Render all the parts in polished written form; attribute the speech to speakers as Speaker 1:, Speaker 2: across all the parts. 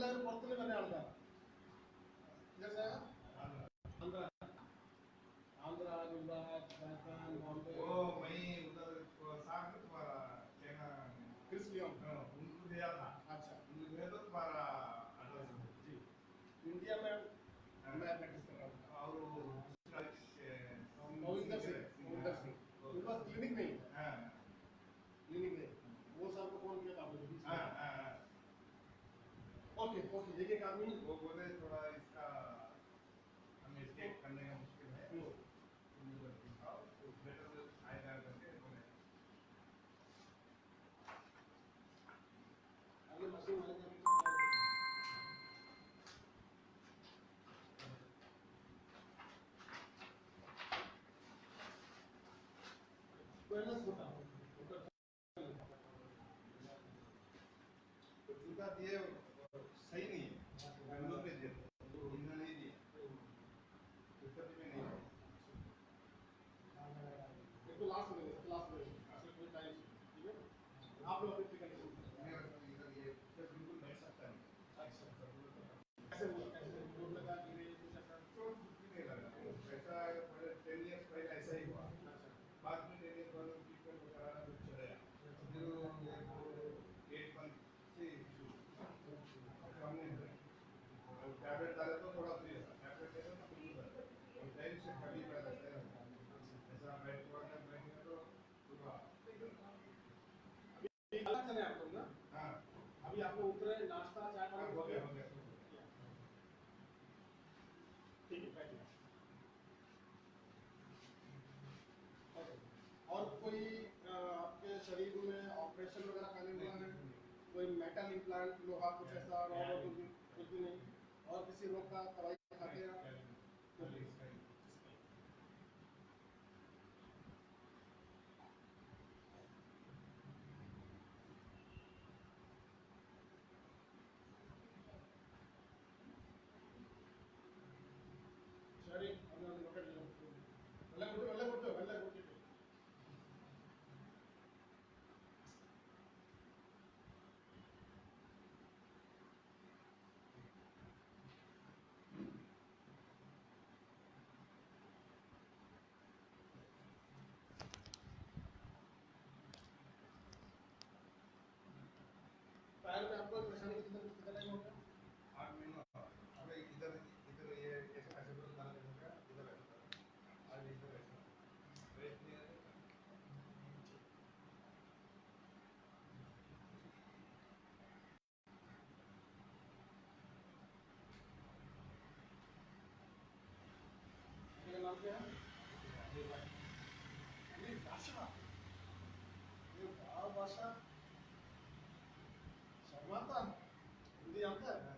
Speaker 1: तमिलनाडु पुറത്തുനിന്ന് വരുന്ന ആൾക്കാർ जैसे आंध्रा आंध्रा गुजरात राजस्थान बॉम्बे
Speaker 2: वो वही उधर साथ में तुम्हारा चाइना
Speaker 1: क्रिस्लियम
Speaker 2: उनको दिया था।
Speaker 1: अच्छा
Speaker 2: उनको दिया तो तुम्हारा एड्रेस
Speaker 1: जी इंडिया में मैं प्रैक्टिस कर रहा हूँ
Speaker 2: और
Speaker 1: मोहिंदर सिंह उनके पास क्लिनिक नहीं है क्लिनिक नहीं वो सर को फोन किया था आपने बीच में ओके ओके एक एक आदमी
Speaker 2: वो बोले थोड़ा इसका हमें स्टेट करने का मुश्किल है तो बेटर आएगा करके बोले
Speaker 1: आगे मशीन वाले
Speaker 2: जूता दिए सही नहीं है बेंगलोर में दिए इन्होंने नहीं दिए उत्तर में नहीं
Speaker 1: एक तो लास्ट में सिर्फ टाइम ठीक है आप लोग अपनी कंडीशन
Speaker 2: इधर ये बिल्कुल बैठ सकता नहीं
Speaker 1: अच्छा कैसे हुआ कैसे रोड लगा कि कुछ ऐसा
Speaker 2: चोट कुछ भी नहीं लगा ऐसा पहले 10 इयर्स पहले ऐसा ही हुआ बाद में 10 इयर्स बाद ट्रीटमेंट कराना कुछ चलेगा फिर गेट बंद से हमने टैबलेट डाले तो थोड़ा फ्री था टैबलेट लेते तो बिल्कुल और टाइम से कभी कर रहता है ऐसा बैठ बैठेंगे तो पूरा
Speaker 1: अलग चले आप लोग ना
Speaker 2: हाँ
Speaker 1: अभी आप लोग उतरे नाश्ता चाय पानी
Speaker 2: हो गया
Speaker 1: ठीक है बैठिए और कोई आपके शरीर में ऑपरेशन वगैरह करने हुआ है कोई मेटल इम्प्लांट लोहा कुछ ऐसा कुछ भी नहीं और किसी रोग का दवाई खाते हैं ಸರಿ ಅದನ್ನು ನೋಡಲಿ ಒಳ್ಳೆ ಕೊಟ್ಟು पैर में आपको परेशानी कितना टाइम हो गया
Speaker 2: 8 महीनों अबे इधर इधर ये ऐसे ऐसे तो डाल देगा इधर आज इधर ऐसा वेट नहीं है
Speaker 1: मेरा नाम क्या है ये भाषा ये भाषा शर्माता हिंदी आता है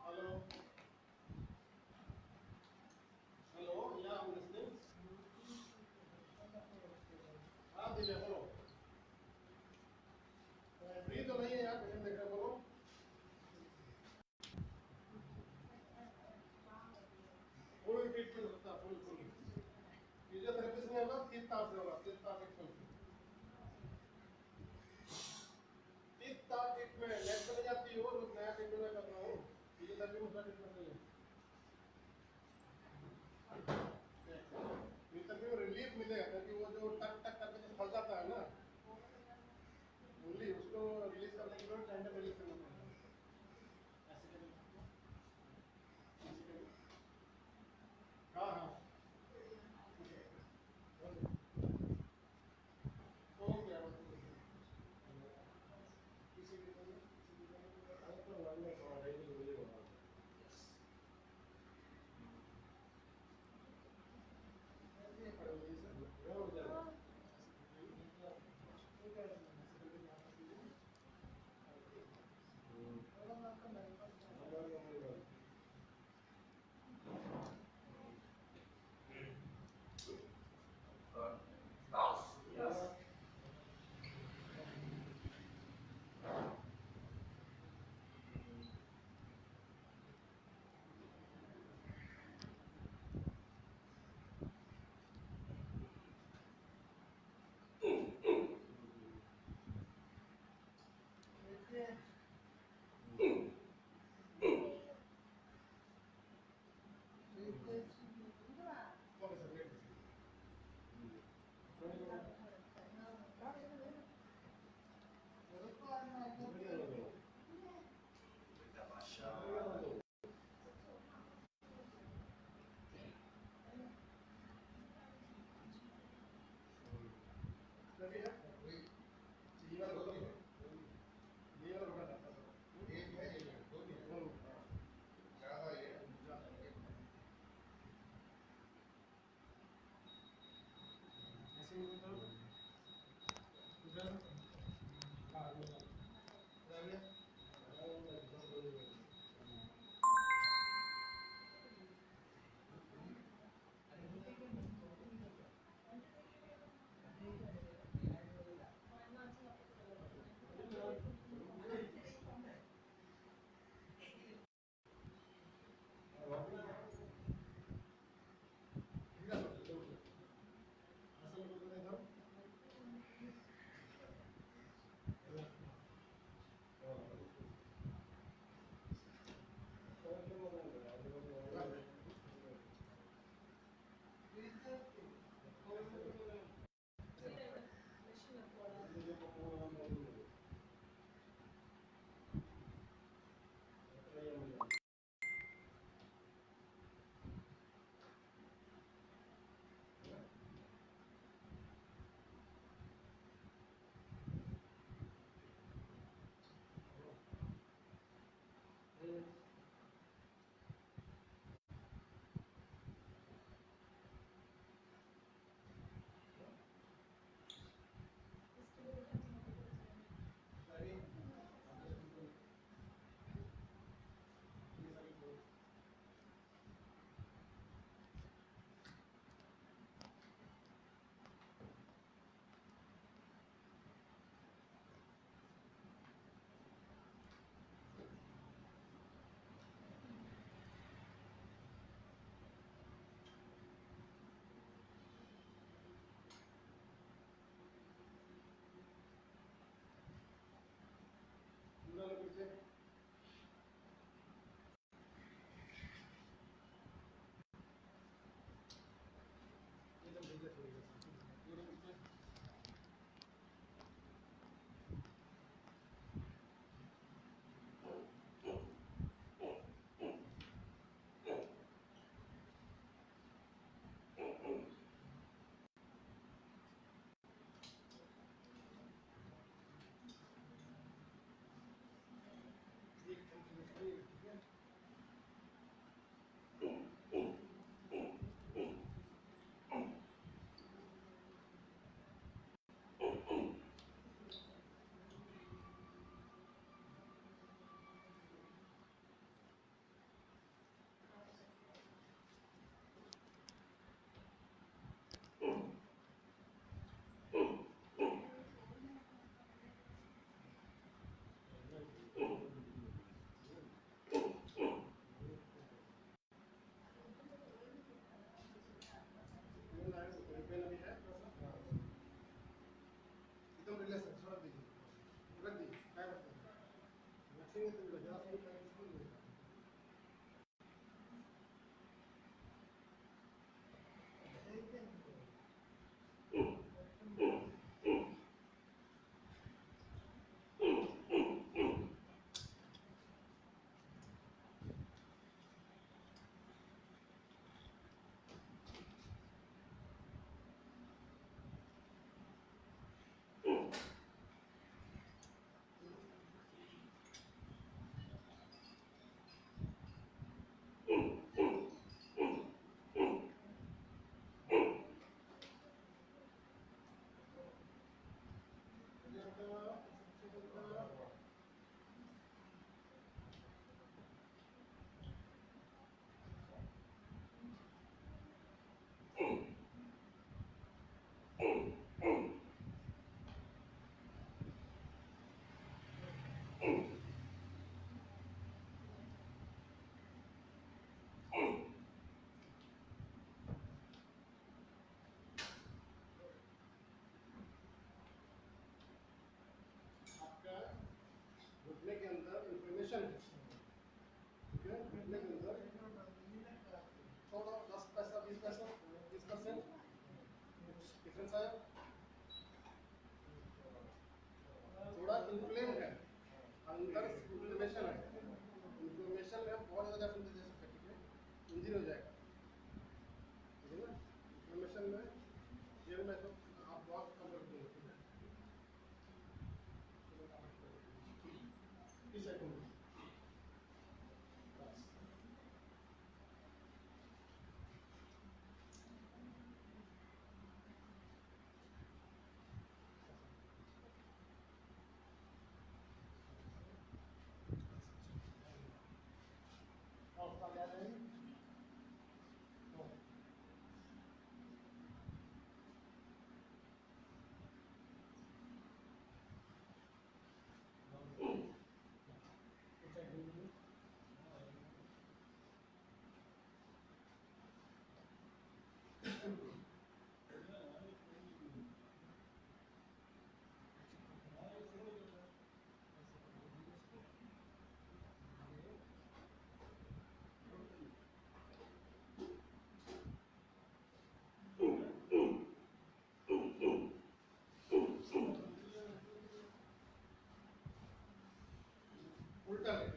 Speaker 1: हेलो हेलो या I'm listening हाँ दिव्या बोलो फ्री तो नहीं है यार पेशेंट देख रहे बोलो फुल ट्रीटमेंट होता है फुल फिजियोथेरेपिस्ट नहीं होगा 3 तास से होगा 3 तास एक 3 तास ट्रीटमेंट लेट चले जाती हो तो नया ट्रीटमेंट कर रहा हूँ फिजियोथेरेपी में उसका ट्रीटमेंट नहीं है फिजियोथेरेपी में रिलीफ मिलेगा क्योंकि वो जो टक टक करके जो फंस जाता है ना उंगली उसको सब लाइक नो टाइम टेबल लिखना है ऐसे करें ऐसे करें हाँ हाँ ओके किसी भी ये पड़े हुए sir okay sir wait Ravi है ये वाला बटन ये वाला बटन आता है
Speaker 2: एक है ये दो भी है ज्यादा ये
Speaker 1: ऐसे ही तो इधर हाँ रवि पूरा पीछे ये तो मुझे थोड़ी पूरा पीछे पेन अभी है एकदम रिलैक्स है छोड़ दीजिए रख दीजिए क्या करते हैं रखेंगे तो जरा सा घुटने के अंदर इन्फ्लेमेशन है, ठीक है, घुटने के अंदर थोड़ा 10 पैसा 20 पैसा 30% डिफरेंस आया, थोड़ा इन्फ्लेम है, अंदर इन्फ्लेमेशन है, इन्फ्लेमेशन में बहुत ज़्यादा कैप्सूल दे सकते हैं, ठीक है, इंजरी हो जाएगा, ठीक है ना, इन्फ्लेमेशन में ये मैं तो आप बहुत कम कर दूँगा, ठीक है, इस साइड में बस। और उसका क्या है? उल्टा है।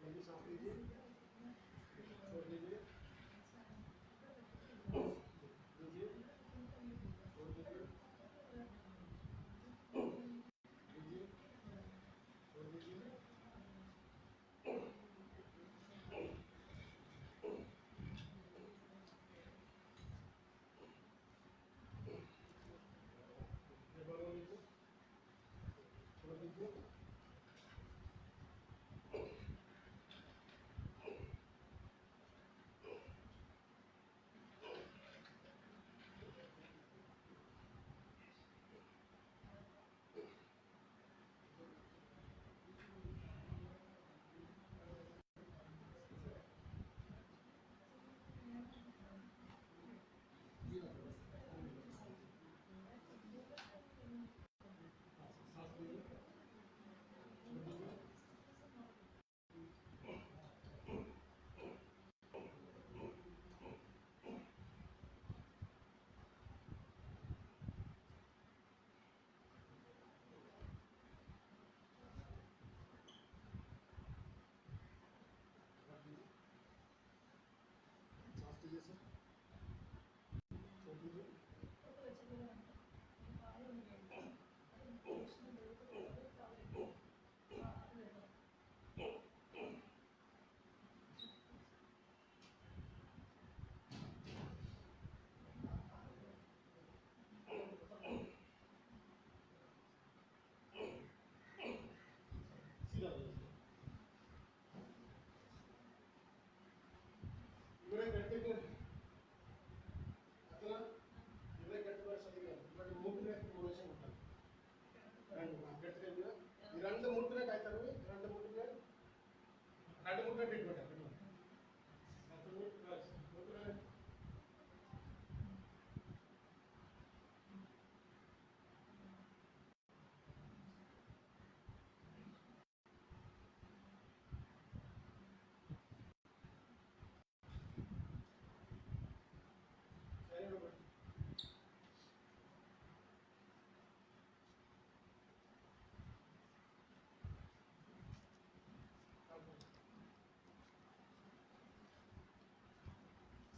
Speaker 1: लंबी सांस लीजिए, छोड़ दीजिए, लीजिए, छोड़ दीजिए, लीजिए, छोड़ दीजिए, डबल हो लीजिए, छोड़ दीजिए, सांस लीजिए, छोड़ दीजिए, रख दीजिए, सांस लीजिए सर, छोड़ दीजिए, सीधा हो जाइए। मेरे घंटे के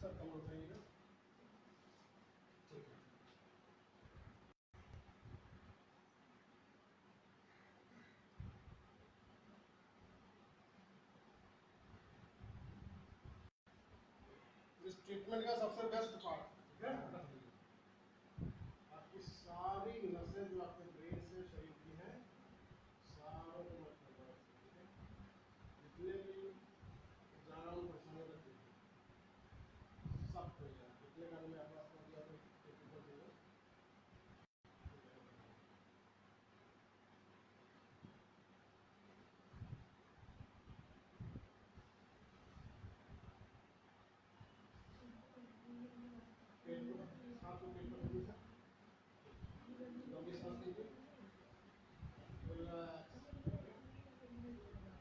Speaker 1: सर कम उठाइएगा।
Speaker 2: ठीक है।
Speaker 1: इस ट्रीटमेंट का सबसे बेस्ट पार्ट, ठीक है, आपकी सारी नसें जो आपके ब्रेन से शरीर की हैं सारों को मत करवाओ, ठीक है, जितने भी जान पहचाने लगते हैं सब हो जाए, जितने का मैं आपको आपको दिया तो टेक्निकल देगा। पेट को सांस को पेट पर रखिए सर, लंबी सांस लीजिए, रिलैक्स,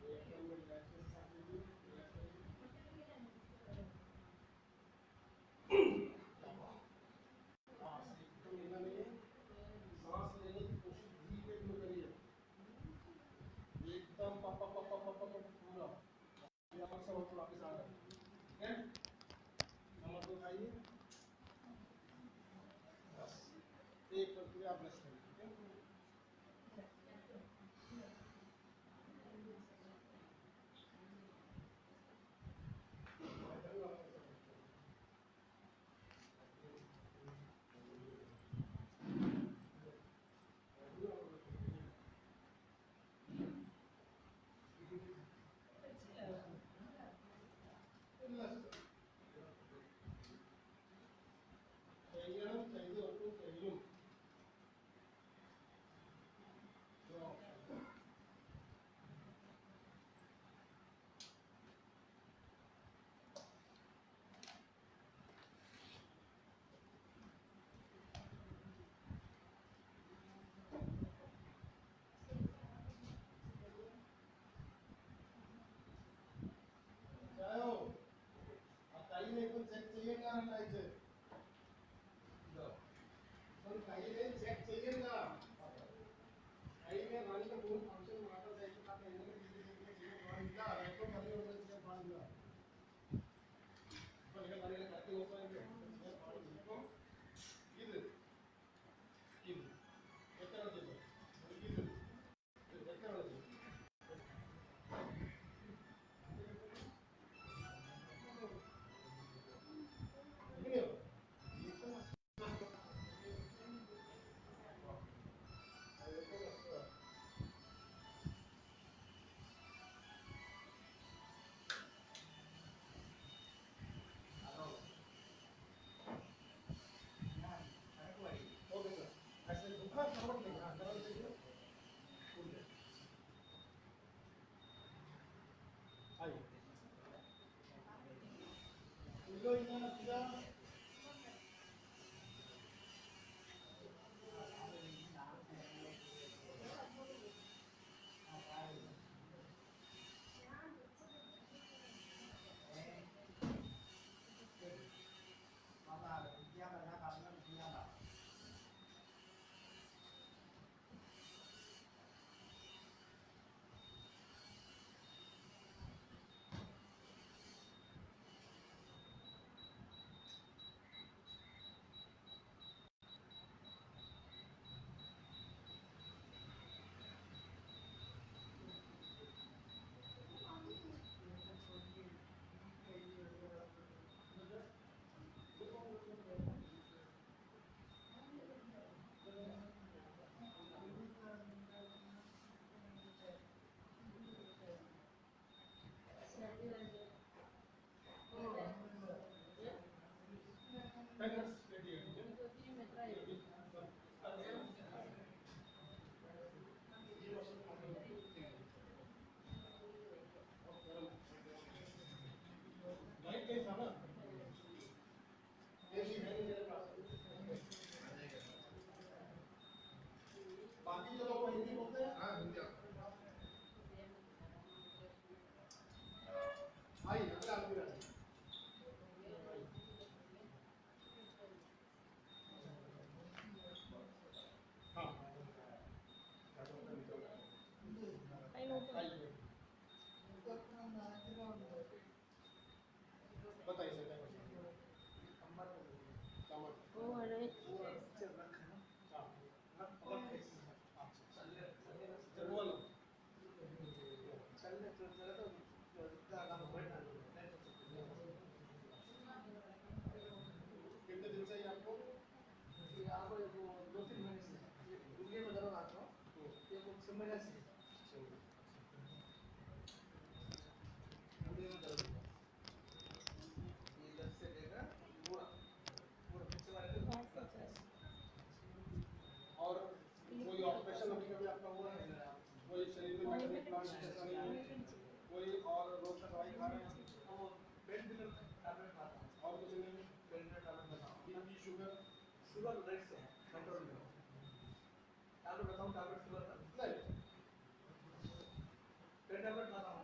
Speaker 1: एकदम रिलैक्स से सांस लीजिए, रिलैक्स करिए। सांस एकदम लेना नहीं है, सांस लेने की कोशिश धीरे धीरे करिए, एकदम पप पप पप पप पप पप पूरा यहाँ से होकर वापस आ रहा है, ठीक है, नमक को खाइए, बस एक प्रक्रिया आप ब्रश करिए, ठीक है। एकदम चेक चाहिए ना टाइट से, तो चाहिए चेक चाहिए ना, आई में रानी का पूरा फंक्शन बनाता है कि आप इन्हें चीजें पानी दिया तो खाली होता है पानी दिया तो लेकिन पानी करते होता है कि पानी को किधर किधर एक तरह से किधर एक तरह से नहीं ओके सर ऐसे दुखा करवट नहीं हां करवट देखिए फुल है आइए इधर इधर सीधा को 2-3 महीने से दुनिया में दर्द आता हूँ ये कुछ महीने से दुनिया में दर्द ये इधर से लेकर पूरा पूरा पीछे वाले तक और कोई ऑपरेशन अभी कभी आपका हुआ है कोई शरीर में मेटल प्लांट ऐसा नहीं है कोई और रोग का दवाई खा रहे हैं तो पेन किलर टैबलेट खाता हूँ और कुछ नहीं पेन किलर टैबलेट खाता हूँ बीपी शुगर शुगर राइट से है कंट्रोल में टैबलेट बताऊँ टैबलेट शुगर का नहीं पेन टैबलेट खाता हूँ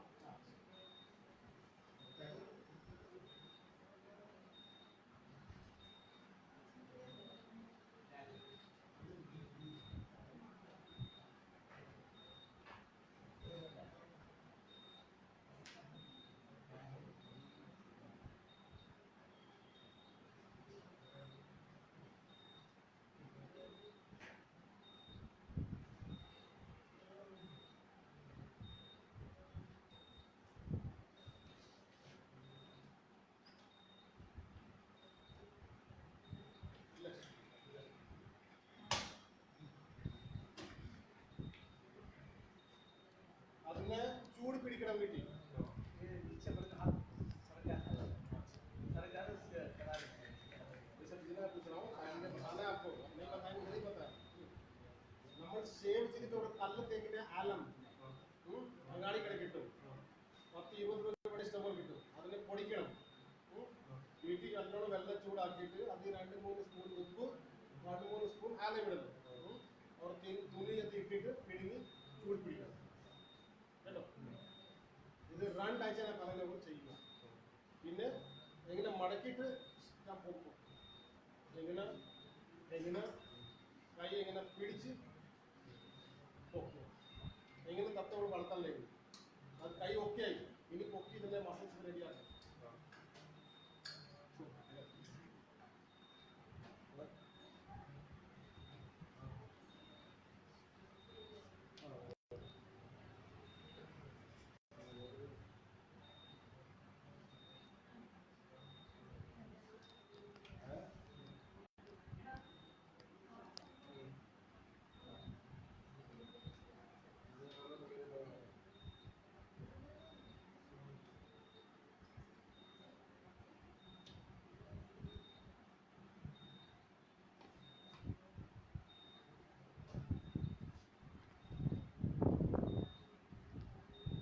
Speaker 1: അതിനെ ചൂട് പിടിക്കണം വീട്ടിൽ आपको नहीं बताएंगे नहीं पता നമ്മൾ സേവ് ചെയ്തിട്ട് കല്ല് തേക്കിന്റെ ആലം അങ്ങാടി കട കിട്ടും 10-20 രൂപയുടെ ഇഷ്ടംപോലെ കിട്ടും അതിനെ പൊടിക്കണം വീട്ടിൽ നല്ലോണം വെള്ളം ചൂടാക്കിയിട്ട് അതിൽ 2-3 സ്പൂൺ ഉപ്പ് 2-3 സ്പൂൺ ആലം ഇടണം और തുണി ഇട്ടിട്ട് പിഴുങ്ങി ചൂട് പിടിക്കണം കേട്ടോ ഇത് 2 ആഴ്ച പറയുന്നത് ചെയ്യുക പിന്നെ എങ്ങനെ മടക്കിയിട്ട് ഞാൻ പൊക്കും എങ്ങനെ കൈ എങ്ങനെ പിടിച്ച് പൊക്കും എങ്ങനെ തത്തോട് വളർത്തല്ലേ അത് കൈ ഓക്കെ ആയി ഇനി പൊക്കി ഇതിന്റെ മസിൽസ് റെഡിയാക്കാം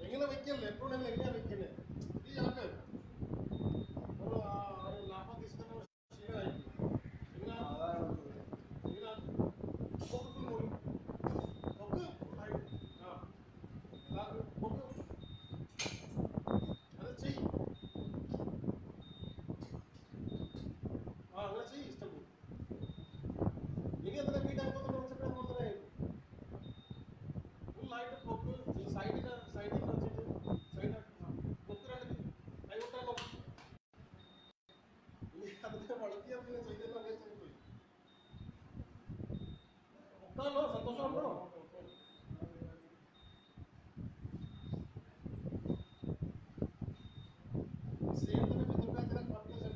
Speaker 1: എങ്ങനെ വെക്കല്ലേ എപ്പോഴും എങ്ങനെയാ വെക്കുന്നത് ഈ ആൾക്ക് ഒരു 40 ദിവസത്തിന് ശീലമായിരിക്കും ഇങ്ങനെ പൊക്ക് മൂടും പൊക്ക് ആ പൊക്ക് അത് ചെയ്യും അങ്ങനെ ചെയ്യും ഇഷ്ടപ്പെടും ഇനി അതിനെ വീട്ടാകുമ്പോൾ കുറച്ചൊക്കെ മാത്രമേ ഫുള്ളായിട്ട് പൊക്ക് ഈ സൈഡിൽ വെച്ചിട്ട് സൈഡ് പൊക്ക് രണ്ട് കൈ കൊട്ടാൻ നോക്കും ഇനി അതിനെ വളർത്തിയാൽ പിന്നെ ചെയ്തെന്ന് അപേക്ഷിച്ച് പോയി ഒക്കാണല്ലോ സന്തോഷമാണല്ലോ सेम तरह की दुकान तरह आपको सब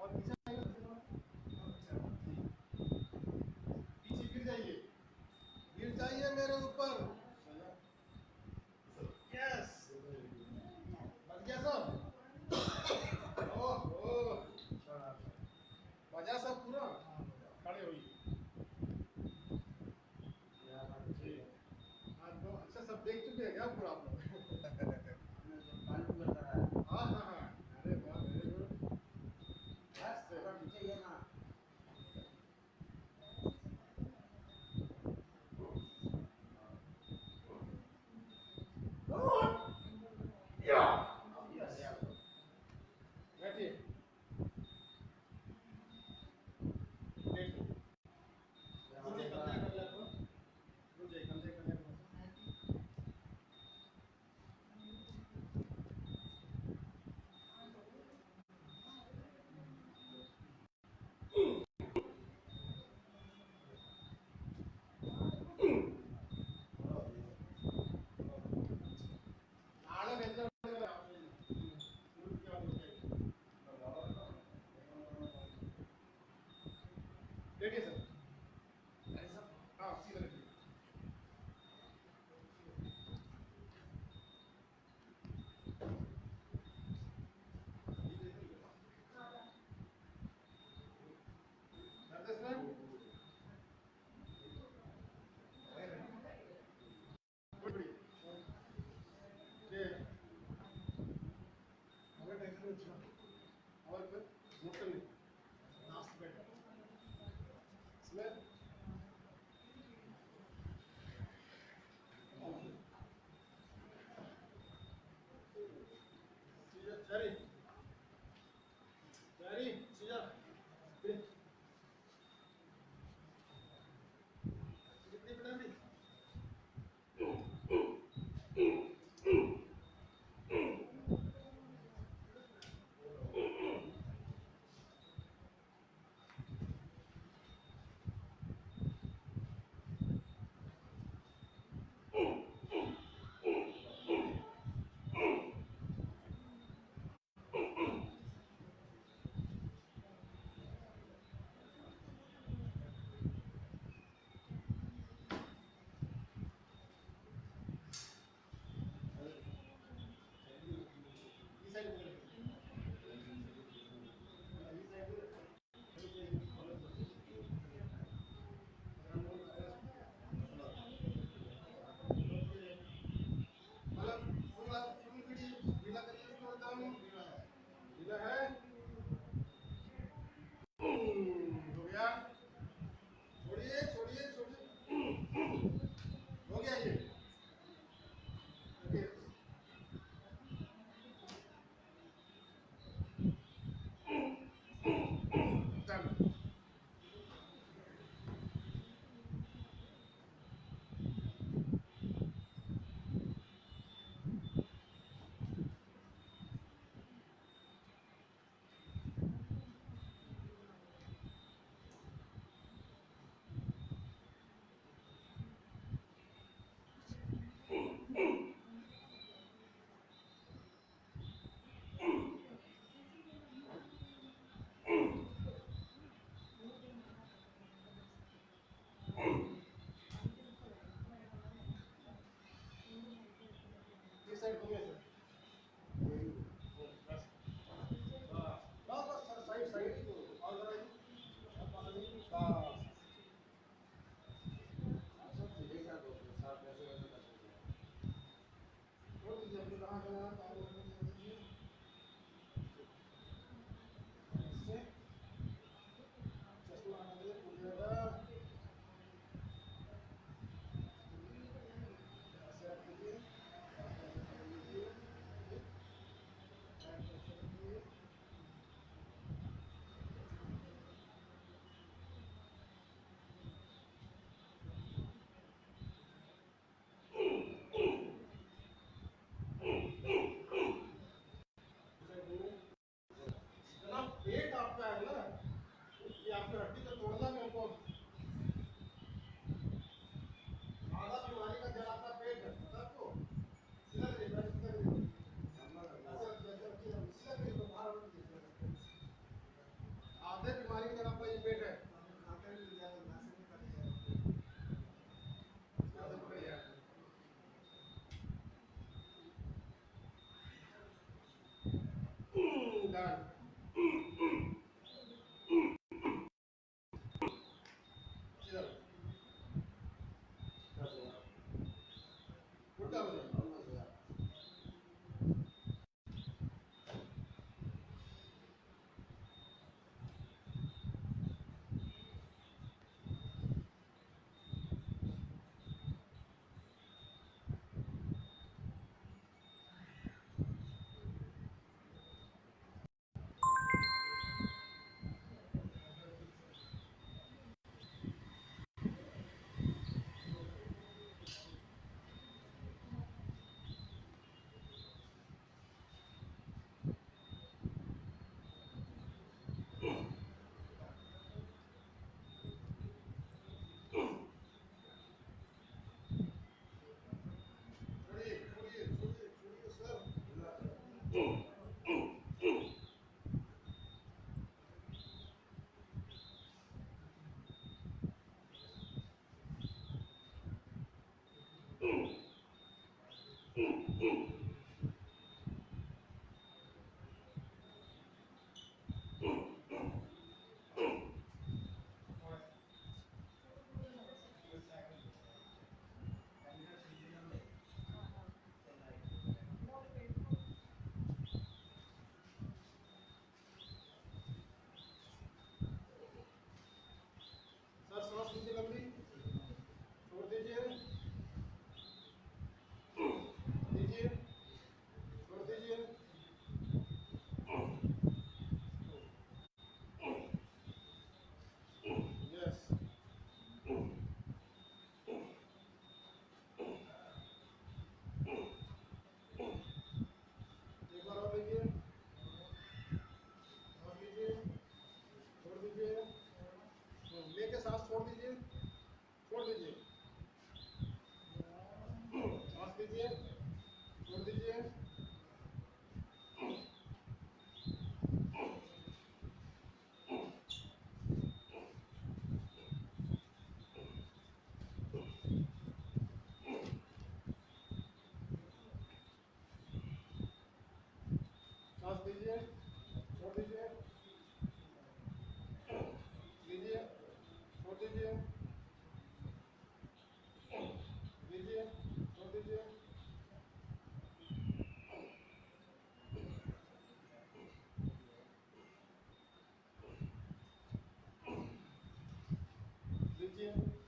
Speaker 1: और पीछे गिर जाइए मेरे ऊपर यस बच गया सब ओहो बजा सब पूरा खड़े हुई आपको अच्छा सब देख चुके हैं क्या पूरा आप लोग हाँ हाँ हाँ अरे वाह वेरी गुड
Speaker 3: चाहिए ना
Speaker 1: आइए देखिए डन इस साइड घूमिए सर बस बस साइड साइड और जरा बस छोड़ दीजिए अपने कहाँ जाना है कहाँ छोड़ दीजिए इससे चश्मा हटा दीजिए पूछिएगा ऐसे रख दीजिए ऐसे कर लीजिए ऐसे रखिए जनाब पेट आपका है ना ये आपकी हड्डी तो तोड़ना भी हमको आधा बीमारी का जड़ आपका पेट है पता आपको सीधा करिए बैठ सीधा करिए ऐसे जैसे रखिए सीधा करिए तो बाहर रख दीजिए आधे बीमारी का जड़ आपका ये पेट है ज्यादा बढ़िया है डन सीधा उल्टा हो जाए छोड़िए छोड़िए छोड़िए छोड़िए सर सर सांस लीजिए लंबी छोड़ दीजिए दीजिए छोड़ दीजिए यस एक बार और लीजिए सांस लीजिए छोड़ दीजिए लेके सांस छोड़ दीजिए छोड़ दीजिए सांस लीजिए छोड़ दीजिए सांस लीजिए छोड़ दीजिए लीजिए छोड़ दीजिए लीजिए छोड़ दीजिए लीजिए